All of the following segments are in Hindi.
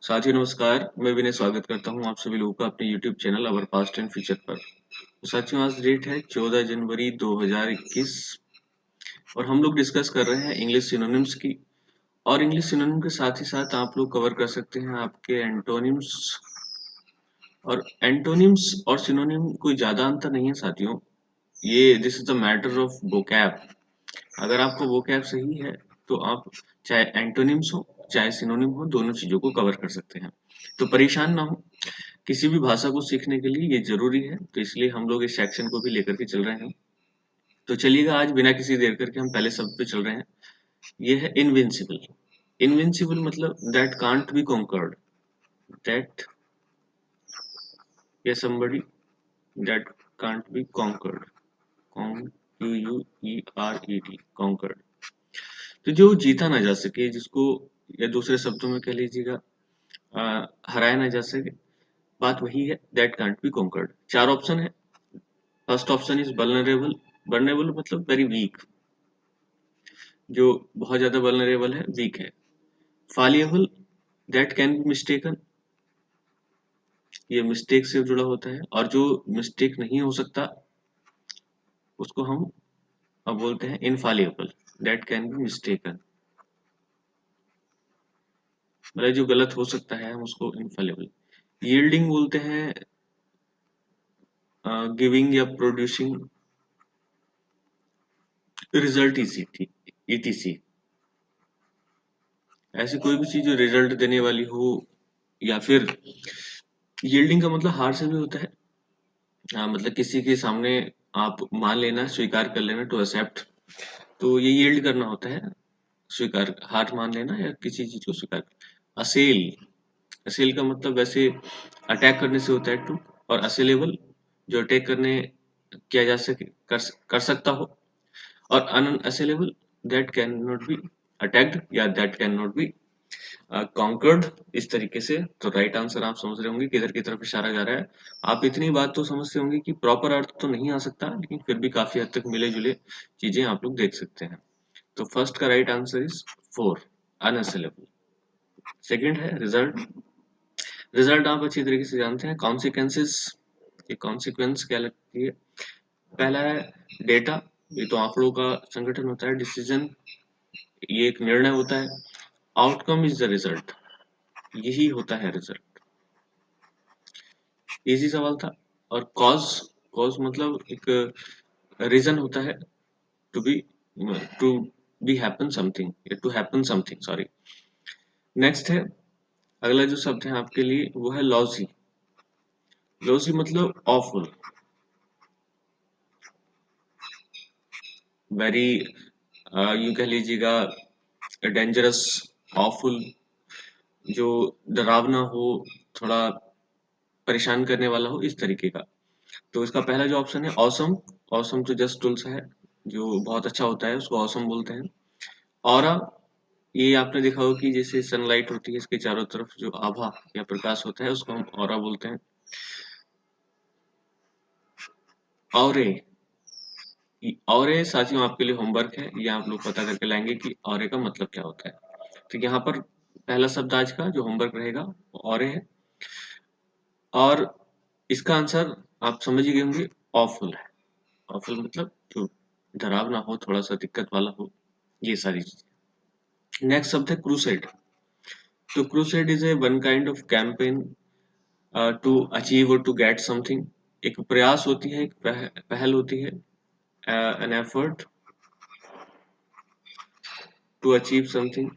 साथियों नमस्कार, मैं विनय स्वागत करता हूं आप सभी लोगों का अपने YouTube channel our past and future पर। तो साथियों आज डेट है 14 जनवरी 2021 और हम लोग डिस्कस कर रहे हैं इंग्लिश सिनोनिम्स की। और इंग्लिश सिनोनिम के साथ ही साथ आप लोग कवर कर सकते हैं आपके एंटोनिम्स। और एंटोनिम्स और सिनोनिम कोई ज़्यादा अंतर नहीं है साथियों, ये this is the matter of vocab. अगर आपका वोकैब सही है तो आप चाहे एंटोनिम्स हो चाहे सिनोनिम हो दोनों चीज़ों को कवर कर सकते हैं। तो परेशान ना हो, किसी भी भाषा को सीखने के लिए ये ज़रूरी है, तो इसलिए हम लोग इस सेक्शन को भी लेकर के चल रहे हैं। तो चलिएगा आज बिना किसी देर करके हम पहले शब्द पे चल रहे हैं। ये है इनविंसिबल। इनविंसिबल मतलब that can't be conquered, that या somebody that can't be conquered, QUERED, conquered. तो जो जीता ना जा सके, जिसको या दूसरे शब्दों में कह लीजिएगा हराया ना जा सके, बात वही है दैट कांट बी कॉन्कर्ड। चार ऑप्शन है। First option is vulnerable. Vulnerable मतलब वेरी वीक, जो बहुत ज्यादा वल्नरेबल है, वीक है। फालिएबल, दैट कैन बी मिस्टेकन, ये मिस्टेक से जुड़ा होता है। और जो मिस्टेक नहीं हो सकता उसको हम अब बोलते हैं इनफालिएबल, दैट कैन बी मिस्टेकन, मतलब जो गलत हो सकता है हम उसको इनफालिएबल। यील्डिंग बोलते हैं गिविंग या प्रोड्यूसिंग रिजल्ट ETC। ऐसी कोई भी चीज जो रिजल्ट देने वाली हो, या फिर यील्डिंग का मतलब हार से भी होता है। मतलब किसी के सामने आप मान लेना, स्वीकार कर लेना, टू एक्सेप्ट, तो ये यील्ड करना होता है। स्वीकार, हार मान लेना या किसी चीज को स्वीकार। असेल, असेल का मतलब वैसे अटैक करने से होता है टू। और असेलेबल जो अटैक करने किया जा सके, कर सकता हो। और unassailable that can not be attacked या that can not be conquered. इस तरीके से तो राइट आंसर आप समझ रहे होंगे किधर की तरफ इशारा जा रहा है। आप इतनी बात तो समझते होंगे कि प्रॉपर अर्थ तो नहीं आ सकता, लेकिन फिर भी काफी हद तक मिले जुले चीजें आप लोग देख सकते हैं। तो फर्स्ट का राइट आंसर इज 4, अनअसेलेबल। सेकंड है रिजल्ट। रिजल्ट आप अच्छी तरीके से जानते हैं, कॉन्सिक्वेंसेस। ये कॉन्सिक्वेंस क्या लगती है? पहला है डेटा, ये तो आंकड़ों का संगठन होता है। डिसीजन, ये एक निर्णय होता है। आउटकम इज द रिजल्ट, यही होता है रिजल्ट। इजी सवाल था। और कॉज, कॉज मतलब एक रीजन होता है टू बी हैपन समथिंग, या to happen something, sorry. Next है, अगला जो शब्द है आपके लिए वो है लॉजी। लॉजी मतलब ऑफुल, वेरी, यूं कह लीजिएगा डेंजरस, ऑफुल, जो डरावना हो, थोड़ा परेशान करने वाला हो, इस तरीके का। तो इसका पहला जो ऑप्शन है ऑसम। ऑसम तो जस्ट टूल्स है, जो बहुत अच्छा होता है उसको ऑसम बोलते हैं। ऑरा, ये आपने देखा होगा कि जैसे सनलाइट होती है इसके चारों तरफ जो आभा या प्रकाश होता है उसको हम ऑरा बोलते हैं। ऑरे, ऑरे साथियों आपके लिए होमवर्क है, ये आप लोग पता करके लाएंगे कि ऑरे का मतलब क्या होता है। तो यहाँ पर पहला शब्द आज का जो होमवर्क रहेगा वो ऑरे है। और इसका आंसर आप समझ ही गए होंगे, ऑफुल है। ऑफुल मतलब जो डरावना हो, थोड़ा सा दिक्कत वाला हो, ये सारी चीजें। नेक्स्ट शब्द है क्रूसेड। तो crusade is a one kind of campaign to achieve और टू गेट समथिंग। एक प्रयास होती है, एक पहल होती है, an effort to achieve something.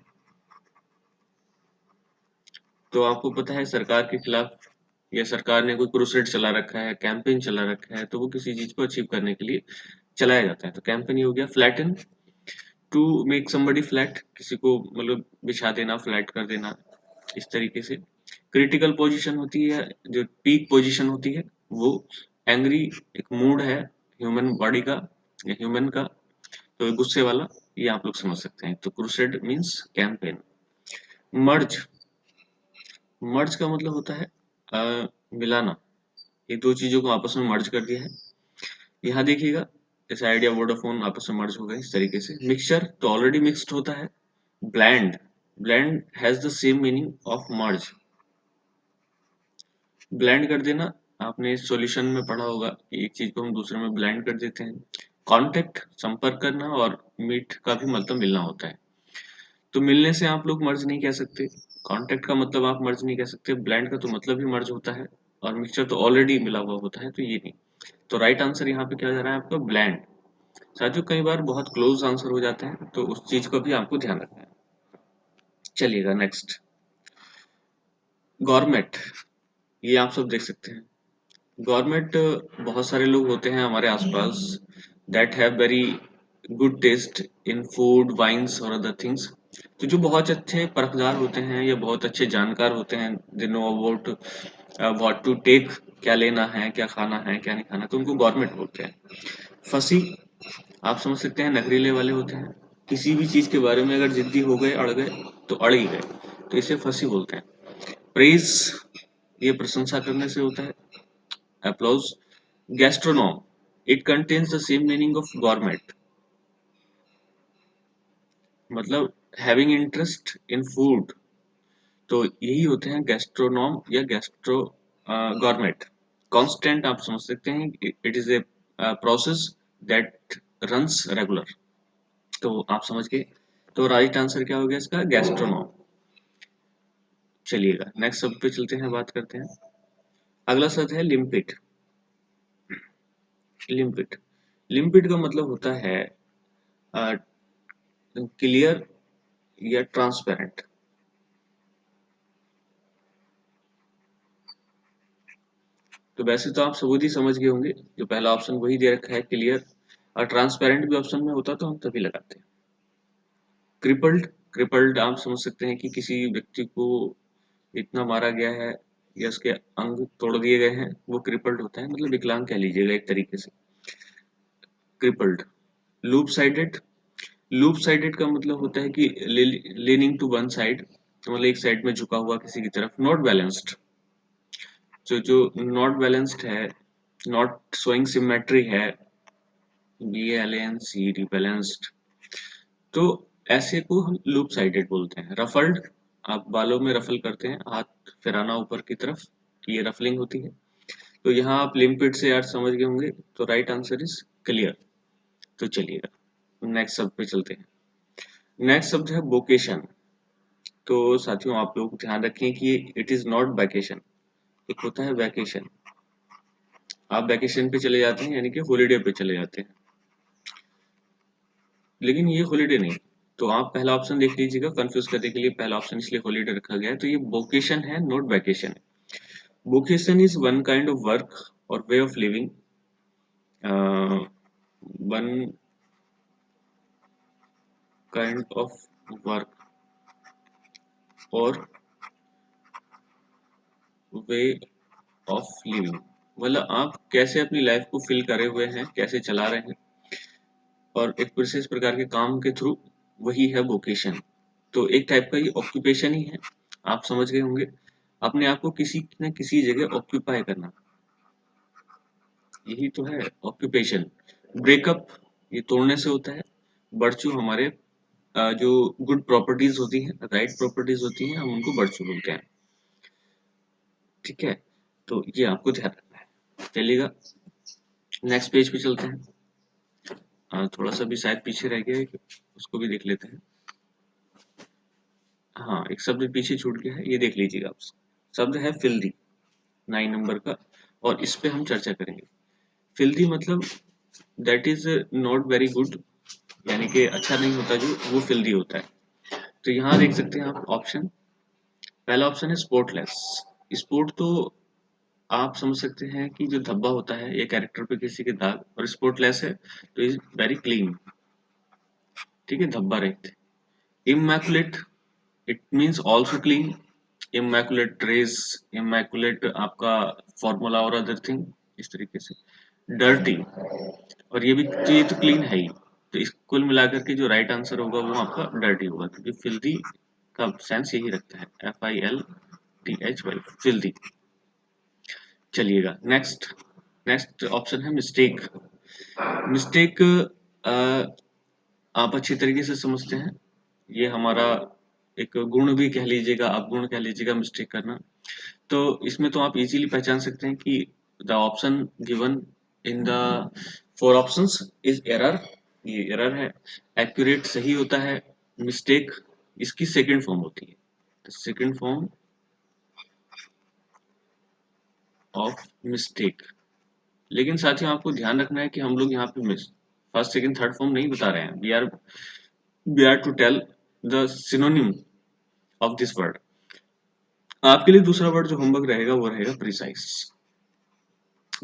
तो आपको पता है सरकार के खिलाफ या सरकार ने कोई क्रूसेड चला रखा है, कैंपेन चला रखा है, तो वो किसी चीज को अचीव करने के लिए चलाया जाता है। तो कैंपेन ही हो गया। Flatten, to make somebody flat, किसी को मतलब बिछा देना, फ्लैट कर देना, इस तरीके से। क्रिटिकल पोजीशन होती है, जो पीक पोजीशन होती है वो। एंग्री, एक मूड है ह्यूमन बॉडी का या ह्यूमन का, तो गुस्से वाला, ये आप लोग समझ सकते हैं। तो क्रूसेड मीन्स कैंपेन। मर्ज, मर्ज का मतलब होता है मिलाना, ये दो चीजों को आपस में मर्ज कर दिया है। यहाँ देखिएगा, जैसे आइडिया वोडाफोन आपस में मर्ज हो गए, इस तरीके से। मिक्सचर तो ऑलरेडी मिक्स्ड होता है। Bland, bland has the same meaning of merge, blend कर देना, आपने सॉल्यूशन में पढ़ा होगा कि एक चीज को हम दूसरे में ब्लेंड कर देते हैं। कांटेक्ट, संपर्क करना, और मीट का भी मतलब मिलना होता है। तो मिलने से आप लोग मर्ज नहीं कह सकते, कांटेक्ट का मतलब आप मर्ज नहीं कह सकते, ब्लेंड का तो मतलब ही मर्ज होता है, और मिक्सचर तो ऑलरेडी मिला हुआ होता है, तो ये नहीं। तो राइट आंसर यहाँ पे क्या जा रहा है आपका, ब्लेंड। साथियों कई बार बहुत क्लोज आंसर हो जाते हैं, तो उस चीज को भी आपको ध्यान रखना है। चलिएगा नेक्स्ट, गवर्नमेंट, ये आप सब देख सकते हैं। गवर्नमेंट, बहुत सारे लोग होते हैं हमारे आसपास that have very good taste in food, wines और अदर थिंग्स। तो जो बहुत अच्छे परखदार होते हैं या बहुत अच्छे जानकार होते हैं, they know about what to take, क्या लेना है, क्या खाना है, क्या नहीं खाना, तो उनको गवर्नमेंट बोलते हैं। फसी, आप समझ सकते हैं नखरीले वाले होते हैं, किसी भी चीज के बारे में अगर जिद्दी हो गए, अड़ गए, तो अड़ ही गए, तो इसे फसी बोलते हैं। प्रेज, ये प्रशंसा करने से होता है। Applause. Gastronome. It contains the same meaning of gourmet. मतलब having interest in food. तो यही होते हैं गैस्ट्रोनॉम या गैस्ट्रो गॉर्मेट। कांस्टेंट आप समझ सकते हैं, it is a process that runs regular. तो आप समझ गए। तो राइट आंसर क्या हो गया इसका, गैस्ट्रोनॉम। चलिएगा नेक्स्ट शब्द पे चलते हैं, बात करते हैं। अगला शब्द है लिम्पिड। लिम्पिड, लिम्पिड का मतलब होता है क्लियर या ट्रांसपेरेंट। तो वैसे तो आप सबूत ही समझ गए होंगे, जो पहला ऑप्शन वही दे रखा है क्लियर, और ट्रांसपेरेंट भी ऑप्शन में होता तो हम तभी लगाते हैं। क्रिपल्ड, क्रिपल्ड आप समझ सकते हैं कि किसी व्यक्ति को इतना मारा गया है या उसके अंग तोड़ दिए गए हैं, वो क्रिपल्ड होता है, मतलब विकलांग कह लीजिएगा एक तरीके से, crippled. Loop sided, loop sided का मतलब होता है कि लीनिंग टू वन साइड, तो मतलब एक साइड में झुका हुआ किसी की तरफ। नॉट बैलेंस्ड, जो नॉट बैलेंस्ड है, नॉट शोइंग सिमेट्री है, BALANCED, बैलेंस्ड, तो ऐसे को हम लूप साइडेड बोलते हैं। रफल्ड, आप बालों में रफल करते हैं, हाथ फिराना ऊपर की तरफ, ये रफलिंग होती है। तो यहाँ आप लिम्पिड से यार समझ गए होंगे, तो राइट आंसर इज क्लियर। तो चलिएगा नेक्स्ट शब्द पे चलते हैं। नेक्स्ट शब्द है वोकेशन। तो साथियों आप लोग ध्यान रखें कि इट इज नॉट वैकेशन, एक होता है वैकेशन। आप वैकेशन पे चले जाते हैं, यानी कि हॉलीडे पे चले जाते हैं, लेकिन ये हॉलीडे नहीं। तो आप पहला ऑप्शन देख लीजिएगा, कंफ्यूज करने के लिए पहला ऑप्शन इसलिए हॉलीडे रखा गया है, तो ये वोकेशन है, नॉट वैकेशन है। Vocation is one kind of work और way of living, one kind of work और वे ऑफ लिविंग, मतलब आप कैसे अपनी लाइफ को फिल करे हुए हैं, कैसे चला रहे हैं, और एक विशेष प्रकार के काम के थ्रू, वही है वोकेशन। तो एक टाइप का ये ऑक्यूपेशन ही है, आप समझ गए होंगे। अपने आप को किसी न किसी जगह ऑक्यूपाई करना, यही तो है ऑक्यूपेशन। ब्रेकअप, ये तोड़ने से होता है। बर्चू, हमारे जो गुड प्रॉपर्टीज होती हैं, राइट प्रॉपर्टीज होती हैं, हम उनको बर्चू बोलते हैं। ठीक है, तो ये आपको ध्यान रखना है। चलिएगा नेक्स्ट पेज पे चलते हैं। थोड़ा सा भी शायद पीछे रह गया है, उसको भी देख लेते हैं। हाँ, एक शब्द पीछे छूट गया है, ये देख लीजिएगा आप। शब्द है फिल्दी, 9 नंबर का, और इस पे हम चर्चा करेंगे। फिल्दी मतलब that is not very good, यानी कि अच्छा नहीं होता, जो वो फिल्दी होता है। तो यहाँ देख सकते हैं आप ऑप्शन, पहला ऑप्शन है स्पोर्टलेस। स्पोर्ट तो आप समझ सकते हैं कि जो धब्बा होता है ये कैरेक्टर पे किसी के दाग, और स्पोर्टलेस है तो इज वेरी क्लीन, ठीक है, धब्बा रहित। Immaculate, it means also clean. Immaculate race, immaculate आपका फॉर्मूला और अदर थिंग, इस तरीके से। डर्टी, और ये भी तो, ये तो क्लीन है ही, तो इस कुल मिलाकर के जो राइट आंसर होगा वो आपका डर्टी होगा, क्योंकि फिल्दी का सेंस यही रखता है, FILTHY, फिल्दी। चलिएगा नेक्स्ट, नेक्स्ट ऑप्शन है मिस्टेक। मिस्टेक आप अच्छी तरीके से समझते हैं, ये हमारा एक गुण भी कह लीजिएगा, आप गुण कह लीजिएगा मिस्टेक करना। तो इसमें तो आप इजीली पहचान सकते हैं कि the option given in the four options is error, ये एरर है। एक्यूरेट सही होता है, मिस्टेक इसकी सेकंड फॉर्म होती है, सेकंड फॉर्म ऑफ मिस्टेक। लेकिन साथियों आपको ध्यान रखना है कि हम लोग यहाँ पे फर्स्ट सेकंड थर्ड फॉर्म नहीं बता रहे हैं, we are to tell the synonym of this word. आपके लिए दूसरा वर्ड जो होमवर्क रहेगा वो रहेगा प्रिसाइज।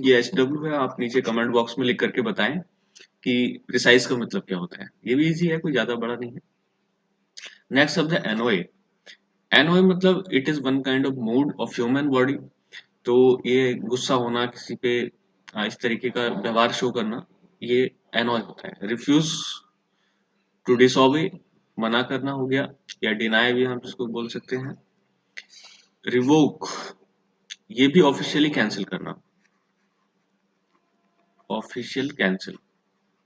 ये HW है, आप नीचे कमेंट बॉक्स में लिख करके बताएं कि प्रिसाइज का मतलब क्या होता है। ये भी इजी है, कोई ज्यादा बड़ा नहीं है। नेक्स्ट शब्द है एनओए। एनओए मतलब it is one kind of mood off human body. तो ये गुस्सा होना, किसी पे इस तरीके का व्यवहार शो करना, ये एनओए होता है। रिफ्यूज टू डिसओबे, मना करना हो गया, या डिनाई भी हम इसको बोल सकते हैं। रिवोक, ये भी ऑफिशियली कैंसिल करना, ऑफिशियल कैंसिल।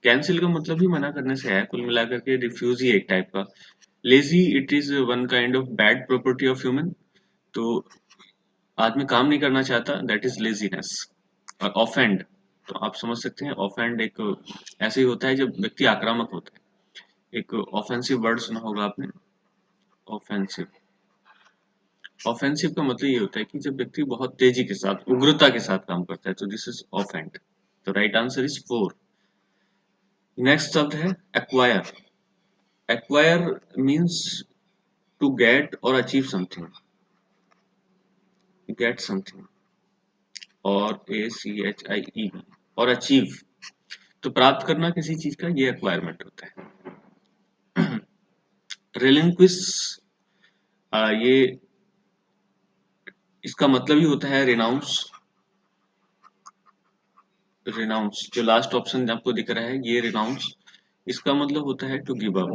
कैंसिल का मतलब ही मना करने से है, कुल मिलाकर के रिफ्यूज ही एक टाइप का। Lazy, it is one kind of bad property of human. तो आदमी काम नहीं करना चाहता, दैट इज लेजीनेस। और ऑफेंड, तो आप समझ सकते हैं ऑफेंड एक ऐसे ही होता है जब व्यक्ति आक्रामक होता है। एक ऑफेंसिव वर्ड सुना होगा आपने, ऑफेंसिव। ऑफेंसिव का मतलब ये होता है कि जब व्यक्ति बहुत तेजी के साथ, उग्रता के साथ काम करता है, तो दिस इज ऑफेंड। तो राइट आंसर इज 4। नेक्स्ट शब्द है acquire. Acquire means to get और अचीव समथिंग, गेट समथिंग, और ACHIE, और अचीव, तो प्राप्त करना किसी चीज का, ये एक्वायरमेंट होता है। रिलिंक्विश, ये इसका मतलब ही होता है रिनाउंस। रिनाउंस जो लास्ट ऑप्शन आपको दिख रहा है, ये रिनाउंस, इसका मतलब होता है to give up.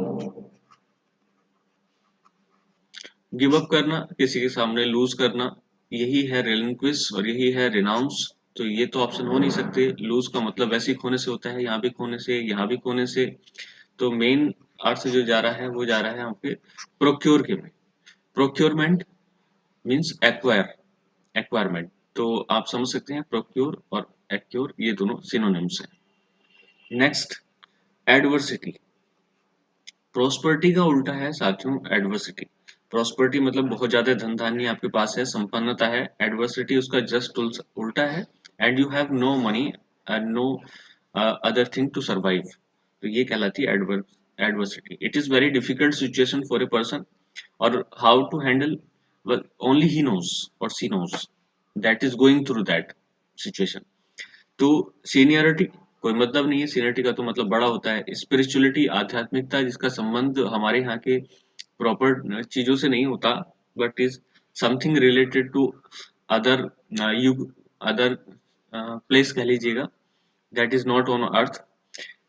Give up करना, किसी के सामने लूज करना, यही है रिलिंक्विश और यही है रिनाउंस। तो ये तो ऑप्शन हो नहीं सकते। लूज का मतलब वैसे ही खोने से होता है, यहाँ भी खोने से, यहाँ भी खोने से। तो मेन अर्थ जो जा रहा है वो जा रहा है यहाँ पे प्रोक्योर के में। Procurement means acquire, acquirement. तो आप समझ सकते हैं प्रोक्योर और एक्योर ये दोनों सिनोनिम्स हैं। Next, adversity. प्रोस्पेरिटी का उल्टा है साथियों एडवर्सिटी। प्रोस्पेरिटी मतलब बहुत ज्यादा धन धान्य आपके पास है, संपन्नता है। एडवर्सिटी उसका जस्ट उल्टा है, and you have no money and no other thing to survive. तो ये कहलाती है adversity. It is very difficult situation for a person, और how to handle only he knows और she knows that is going through that situation. तो सीनियरिटी कोई मतलब नहीं है, सीनियरिटी का तो मतलब बड़ा होता है। स्पिरिचुअलिटी, आध्यात्मिकता, जिसका संबंध हमारे यहाँ के प्रॉपर चीजों से नहीं होता, but is something related to other युग, अदर प्लेस कह लीजिएगा, that is not on earth.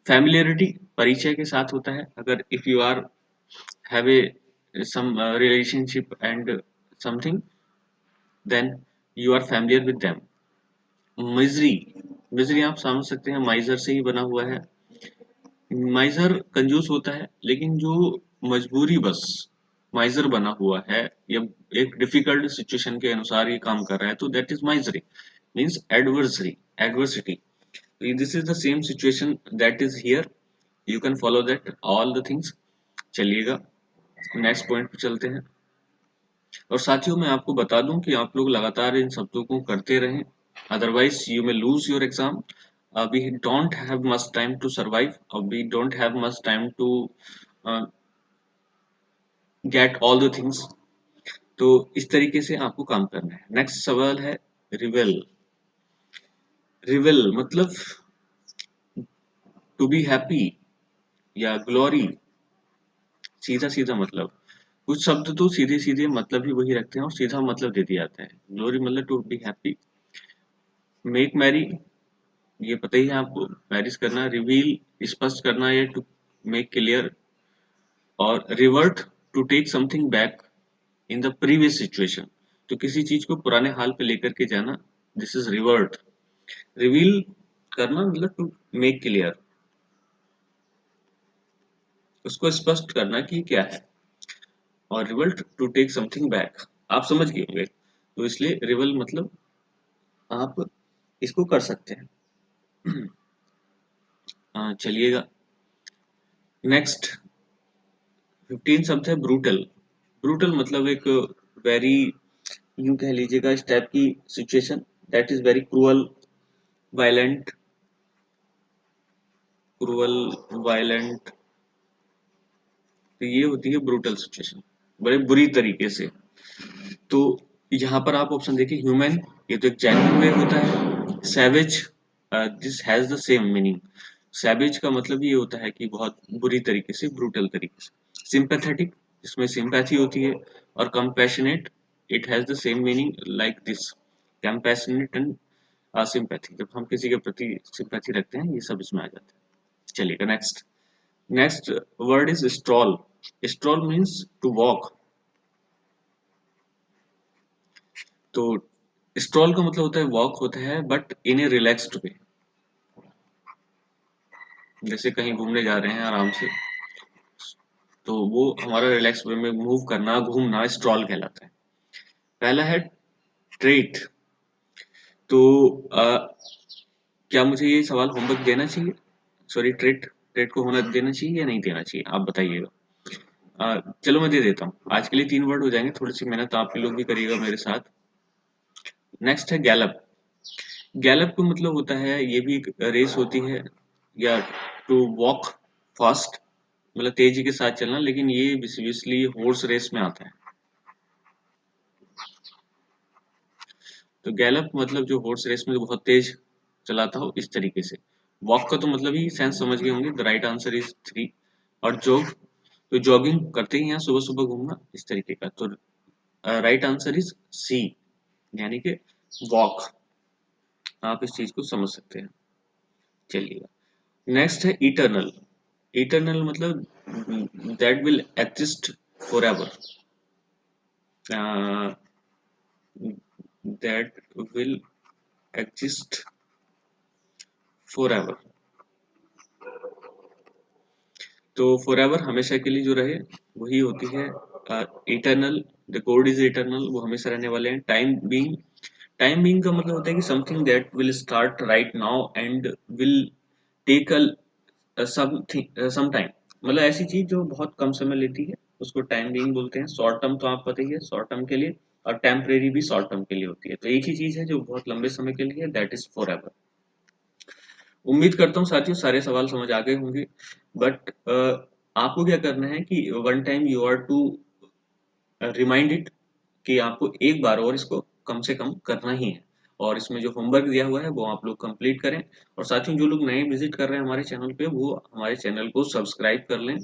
Familiarity परिचय के साथ होता है, अगर if you are have a some relationship and something, then you are familiar with them. Misery, misery आप समझ सकते हैं माइजर से ही बना हुआ है। माइजर कंजूस होता है, लेकिन जो मजबूरी बस माइजर बना हुआ है, या एक डिफिकल्ट सिचुएशन के अनुसार ये काम कर रहा है, तो that is misery. Means adversary, adversity. This is the same situation that is here, you can follow that all the things. चलिएगा नेक्स्ट पॉइंट पे चलते हैं। और साथियों मैं आपको बता दूं कि आप लोग लगातार इन शब्दों को करते रहें, otherwise you may lose your exam. We don't have much time to survive, we don't have much time to uh, get all the things. तो इस तरीके से आपको काम करना है। नेक्स्ट सवाल है रिवेल। रिवेल मतलब टू बी हैप्पी या ग्लोरी, सीधा सीधा मतलब। कुछ शब्द तो सीधे सीधे मतलब ही वही रखते हैं और सीधा मतलब दे दिया जाता है। ग्लोरी मतलब to be happy. Make merry, ये पता ही है आपको, मैरिज करना। रिवील स्पष्ट करना या टू मेक क्लियर। और revert to take something back in the previous situation, तो किसी चीज को पुराने हाल पे लेकर के जाना, दिस इज रिवर्ट। रिवील करना मतलब टू मेक क्लियर, उसको स्पष्ट करना कि क्या है। और revert to take something back, आप समझ गए होंगे। तो इसलिए रिवल मतलब आप इसको कर सकते हैं। चलिएगा नेक्स्ट 15 शब्द है ब्रूटल। ब्रूटल मतलब एक वेरी, यूं कह लीजिएगा इस टाइप की situation that is very cruel, violent, cruel, violent, तो ये होती है ब्रूटल सिचुएशन, बड़े बुरी तरीके से। तो यहाँ पर आप ऑप्शन देखिए, ह्यूमन ये तो एक जेन्युइन वे होता है, savage this has the same meaning, savage का मतलब ये होता है कि बहुत बुरी तरीके से, ब्रूटल तरीके से। सिंपैथेटिक जिसमें सिंपैथी होती है, और compassionate it has the same meaning like this, compassionate and sympathy, जब हम किसी के प्रति सिंपैथी रखते हैं ये सब इसमें आ जाता है। चलिएगा next, next word is stroll. Stroll means to walk. तो स्ट्रॉल का मतलब होता है वॉक होता है, बट इन ए रिलैक्स्ड वे, जैसे कहीं घूमने जा रहे हैं आराम से, तो वो हमारा रिलैक्स वे में मूव करना, घूमना स्ट्रॉल कहलाता है। पहला है ट्रेट। तो क्या मुझे ये सवाल होमवर्क देना चाहिए? सॉरी, ट्रेट, ट्रेट को होना देना चाहिए या नहीं देना चाहिए, आप बताइएगा। चलो मैं दे देता हूँ, आज के लिए 3 वर्ड हो जाएंगे, थोड़ी सी मेहनत आप लोग भी करिएगा मेरे साथ। नेक्स्ट है गैलप। गैलप का मतलब होता है, ये भी एक रेस होती है, या टू वॉक फास्ट, मतलब तेजी के साथ चलना, लेकिन ये बेसिकली हॉर्स रेस में आता है। तो गैलप मतलब जो हॉर्स रेस में बहुत तेज चलाता हो, इस तरीके से। वॉक का तो मतलब ही सेंस समझ गए होंगे, द राइट आंसर इज 3। और जॉग, तो जॉगिंग करते ही हैं सुबह सुबह घूमना, इस तरीके का। तो राइट आंसर इज सी, यानी कि वॉक। आप इस चीज को समझ सकते हैं। चलिएगा नेक्स्ट है इटर्नल। इटर्नल मतलब that will exist for ever, that will exist for ever. तो फॉर एवर हमेशा के लिए जो रहे, वही होती है eternal. The God is eternal, वो हमेशा रहने वाले हैं। टाइम बीइंग, टाइम बीइंग का मतलब होता है कि something that will start right now and will take something some time, मतलब ऐसी चीज जो बहुत कम समय लेती है, उसको टाइम बीइंग बोलते हैं। शॉर्ट टर्म तो आप पता ही है, शॉर्ट टर्म के लिए, और टेम्परेरी भी शॉर्ट टर्म के लिए होती है। तो एक ही चीज है जो बहुत लंबे समय के लिए, दैट इज फॉर एवर। उम्मीद करता हूँ साथियों सारे सवाल समझ आ गए होंगे, बट आपको क्या करना है कि one time you are to remind it, कि आपको एक बार और इसको कम से कम करना ही है, और इसमें जो होमवर्क दिया हुआ है वो आप लोग कंप्लीट करें। और साथियों जो लोग नए विजिट कर रहे हैं हमारे चैनल पे, वो हमारे चैनल को सब्सक्राइब कर लें,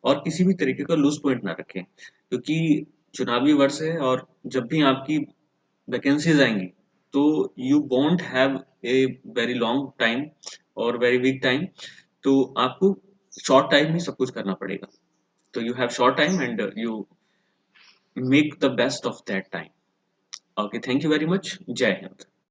और किसी भी तरीके का लूज पॉइंट ना रखें, क्योंकि चुनावी वर्ष है, और जब भी आपकी वैकेंसीज आएंगी, तो you won't have a very long time और वेरी बिग टाइम, तो आपको शॉर्ट टाइम में सब कुछ करना पड़ेगा। तो you have short time and you make the best of that time. Okay, thank you very much. Jai Hind.